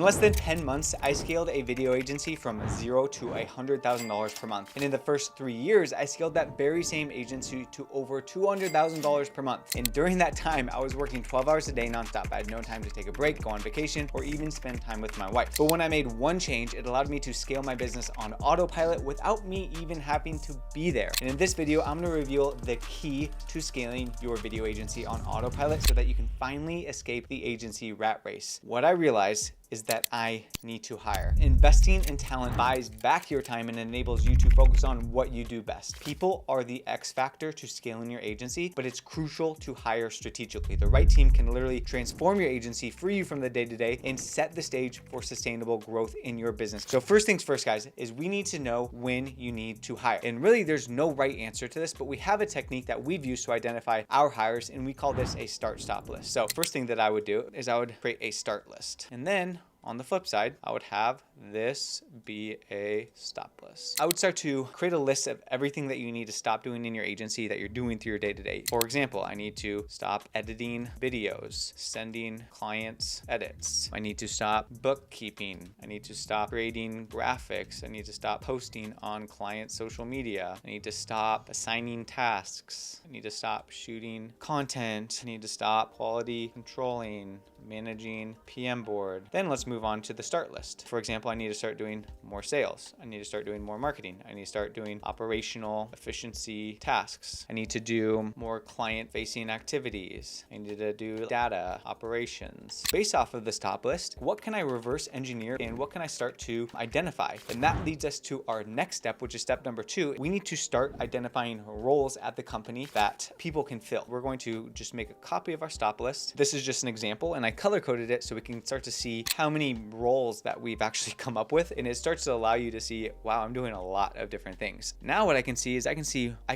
In less than 10 months, I scaled a video agency from $0 to $100,000 per month. And in the first 3 years, I scaled that very same agency to over $200,000 per month. And during that time, I was working 12 hours a day nonstop. I had no time to take a break, go on vacation, or even spend time with my wife. But when I made one change, it allowed me to scale my business on autopilot without me even having to be there. And in this video, I'm gonna reveal the key to scaling your video agency on autopilot so that you can finally escape the agency rat race. What I realized is that I need to hire. Investing in talent buys back your time and enables you to focus on what you do best. People are the X factor to scaling your agency, but it's crucial to hire strategically. The right team can literally transform your agency, free you from the day-to-day, and set the stage for sustainable growth in your business. So first things first, guys, is we need to know when you need to hire. And really, there's no right answer to this, but we have a technique that we've used to identify our hires, and we call this a start-stop list. So first thing that I would do is I would create a start list. And then on the flip side, I would have this be a stop list. I would start to create a list of everything that you need to stop doing in your agency that you're doing through your day-to-day. For example, I need to stop editing videos, sending clients edits. I need to stop bookkeeping. I need to stop creating graphics. I need to stop posting on client social media. I need to stop assigning tasks. I need to stop shooting content. I need to stop quality controlling, managing PM board. Then let's move on to the start list. For example, I need to start doing more sales. I need to start doing more marketing. I need to start doing operational efficiency tasks. I need to do more client-facing activities. I need to do data operations. Based off of this top list, what can I reverse engineer and what can I start to identify? And that leads us to our next step, which is step number 2. We need to start identifying roles at the company that people can fill. We're going to just make a copy of our stop list. This is just an example, and I color-coded it so we can start to see how many roles that we've actually come up with, and it starts to allow you to see, wow, I'm doing a lot of different things. Now what I can see is I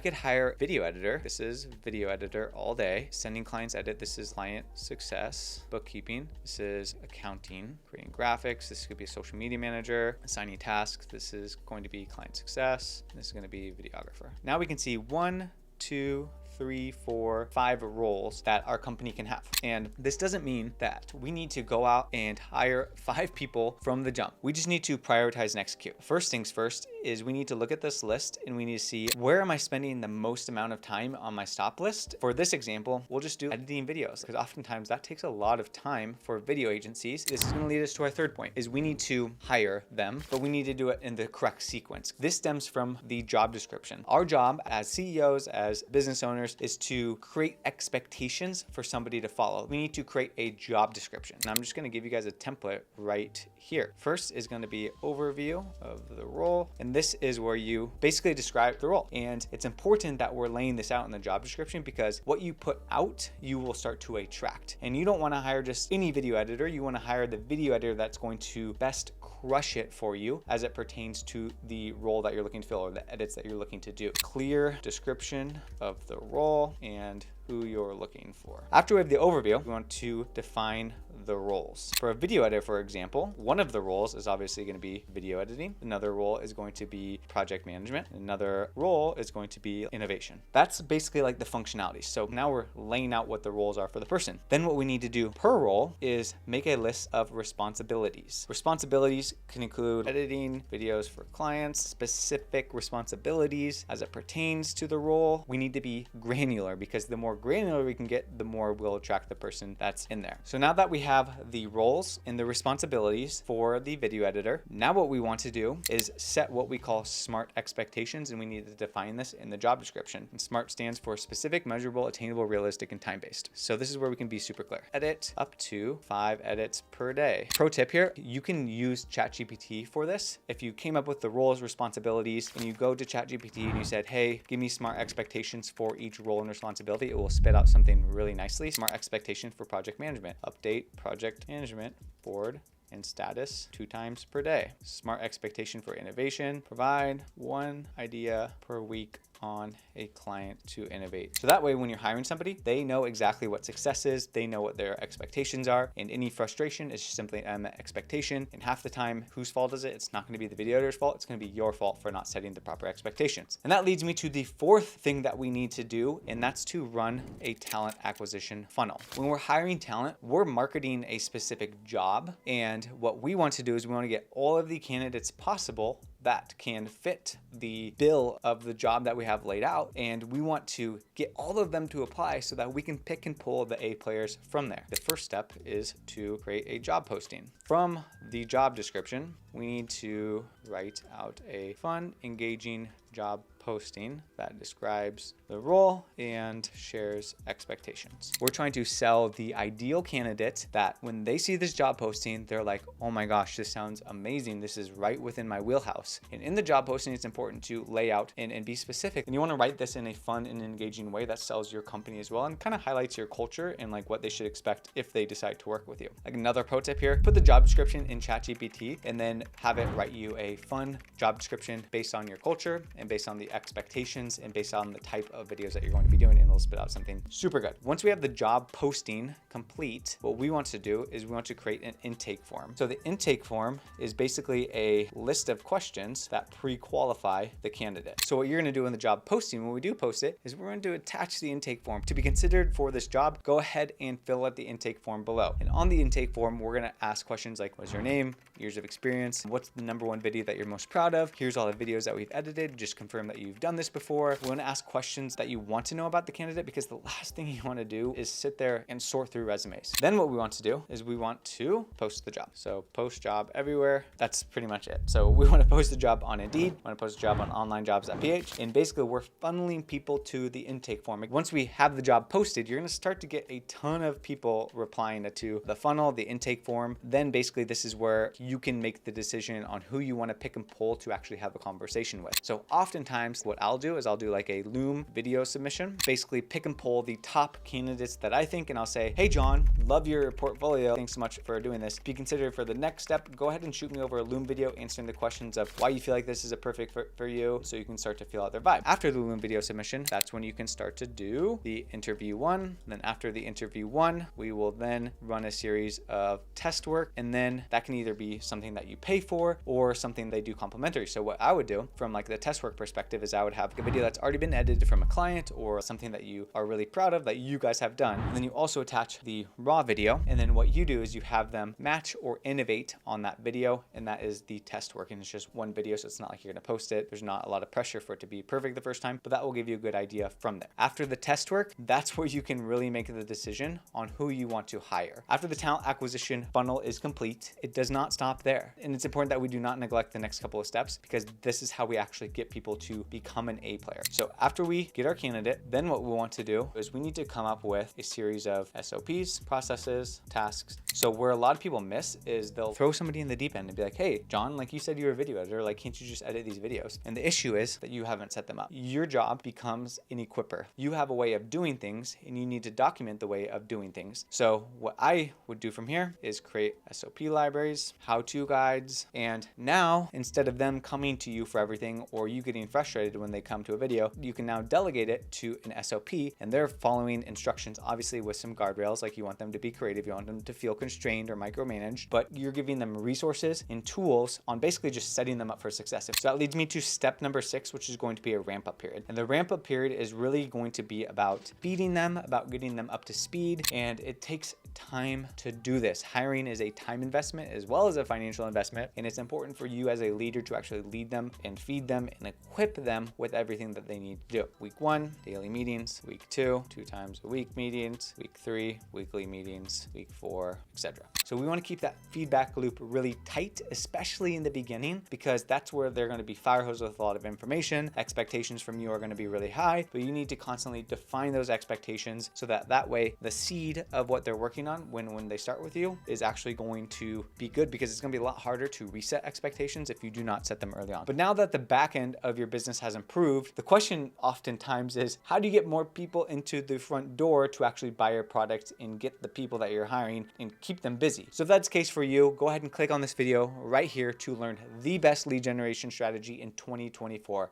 could hire video editor. This is video editor all day. Sending clients edit. This is client success. Bookkeeping. This is accounting. Creating graphics. This could be a social media manager. Assigning tasks. This is going to be client success. This is going to be videographer. Now we can see 1, 2, 3, 4, 5 roles that our company can have. And this doesn't mean that we need to go out and hire 5 people from the jump. We just need to prioritize and execute. First things first is we need to look at this list and we need to see, where am I spending the most amount of time on my stop list? For this example, we'll just do editing videos, because oftentimes that takes a lot of time for video agencies. This is going to lead us to our third point, is we need to hire them, but we need to do it in the correct sequence. This stems from the job description. Our job as CEOs, as business owners, is to create expectations for somebody to follow. We need to create a job description. And I'm just going to give you guys a template right here. First is going to be overview of the role. And this is where you basically describe the role. And it's important that we're laying this out in the job description, because what you put out, you will start to attract. And you don't want to hire just any video editor. You want to hire the video editor that's going to best crush it for you as it pertains to the role that you're looking to fill or the edits that you're looking to do. Clear description of the role and who you're looking for. After we have the overview, we want to define the roles. For a video editor, for example, one of the roles is obviously going to be video editing. Another role is going to be project management. Another role is going to be innovation. That's basically like the functionality. So now we're laying out what the roles are for the person. Then what we need to do per role is make a list of responsibilities. Responsibilities can include editing videos for clients, specific responsibilities as it pertains to the role. We need to be granular, because the more granular we can get, the more we'll attract the person that's in there. So now that we have the roles and the responsibilities for the video editor, now what we want to do is set what we call SMART expectations, and we need to define this in the job description. And SMART stands for specific, measurable, attainable, realistic, and time-based. So this is where we can be super clear. Edit up to 5 edits per day. Pro tip here, you can use ChatGPT for this. If you came up with the roles, responsibilities, and you go to ChatGPT and you said, hey, give me SMART expectations for each role and responsibility, it will spit out something really nicely. SMART expectation for project management. Update project management board and status 2 times per day. SMART expectation for innovation. Provide 1 idea per week on a client to innovate. So that way, when you're hiring somebody, they know exactly what success is, they know what their expectations are, and any frustration is just simply an expectation. And half the time, whose fault is it? It's not going to be the video editor's fault, it's going to be your fault for not setting the proper expectations. And that leads me to the fourth thing that we need to do, and that's to run a talent acquisition funnel. When we're hiring talent, we're marketing a specific job, and what we want to do is we want to get all of the candidates possible that can fit the bill of the job that we have laid out, and we want to get all of them to apply so that we can pick and pull the A players from there. The first step is to create a job posting. From the job description, we need to write out a fun, engaging job posting that describes the role and shares expectations. We're trying to sell the ideal candidate that when they see this job posting, they're like, oh my gosh, this sounds amazing. This is right within my wheelhouse. And in the job posting, it's important to lay out and be specific. And you want to write this in a fun and engaging way that sells your company as well and kind of highlights your culture and like what they should expect if they decide to work with you. Like another pro tip here, put the job description in ChatGPT and then have it write you a fun job description based on your culture and based on the expectations and based on the type of videos that you're going to be doing, and it'll spit out something super good. Once we have the job posting complete, what we want to do is we want to create an intake form. So the intake form is basically a list of questions that pre-qualify the candidate. So what you're going to do in the job posting, when we do post it, is we're going to attach the intake form. To be considered for this job, go ahead and fill out the intake form below. And on the intake form, we're going to ask questions like, what's your name, years of experience, what's the #1 video that you're most proud of, here's all the videos that we've edited, just confirm that you've done this before. We want to ask questions that you want to know about the candidate, because the last thing you want to do is sit there and sort through resumes. Then what we want to do is we want to post the job. So post job everywhere. That's pretty much it. So we want to post the job on Indeed, we want to post a job on onlinejobs.ph, and basically we're funneling people to the intake form. Once we have the job posted, you're going to start to get a ton of people replying to the funnel, the intake form. Then basically this is where you can make the decision on who you want to pick and pull to actually have a conversation with. So oftentimes what I'll do is I'll do like a Loom video submission, basically pick and pull the top candidates that I think, and I'll say, hey John, love your portfolio, thanks so much for doing this. Be considered for the next step, go ahead and shoot me over a Loom video answering the questions of why you feel like this is a perfect for you, so you can start to feel out their vibe. After the Loom video submission, that's when you can start to do the interview one. Then after the interview one, we will then run a series of test work, and then that can either be something that you pay for or something they do complimentary. So what I would do from like the test work perspective is I would have a video that's already been edited from a client or something that you are really proud of that you guys have done. And then you also attach the raw video, and then what you do is you have them match or innovate on that video, and that is the test work. And it's just one video, so it's not like you're going to post it. There's not a lot of pressure for it to be perfect the first time, but that will give you a good idea from there. After the test work, that's where you can really make the decision on who you want to hire. After the talent acquisition funnel is complete, it does not stop there. And it's important that we do not neglect the next couple of steps, because this is how we actually get people to become an A player. So after we get our candidate, then what we want to do is we need to come up with a series of SOPs, processes, tasks. So where a lot of people miss is they'll throw somebody in the deep end and be like, hey, John, like you said you're a video editor, like can't you just edit these videos? And the issue is that you haven't set them up. Your job becomes an equipper. You have a way of doing things, and you need to document the way of doing things. So what I would do from here is create SOP libraries, how-to guides, and now instead of them coming to you for everything or you getting frustrated when they come to a video, you can now delegate it to an SOP, and they're following instructions, obviously with some guardrails, like you want them to be creative, you want them to feel constrained or micromanaged, but you're giving them resources and tools on basically just setting them up for success. So that leads me to step number 6, which is going to be a ramp up period. And the ramp up period is really going to be about feeding them, about getting them up to speed, and it takes time to do this. Hiring is a time investment as well as a financial investment, and it's important for you as a leader to actually lead them and feed them and equip them with everything that they need to do. Week 1, daily meetings. Week 2, 2 times a week meetings. Week 3, weekly meetings. Week 4, etc. So we want to keep that feedback loop really tight, especially in the beginning, because that's where they're going to be fire hosed with a lot of information. Expectations from you are going to be really high, but you need to constantly define those expectations so that way the seed of what they're working on when they start with you is actually going to be good, because it's going to be a lot harder to reset expectations if you do not set them early on. But now that the back end of your business has improved, the question oftentimes is, how do you get more people into the front door to actually buy your product and get the people that you're hiring and keep them busy? So if that's the case for you, go ahead and click on this video right here to learn the best lead generation strategy in 2024.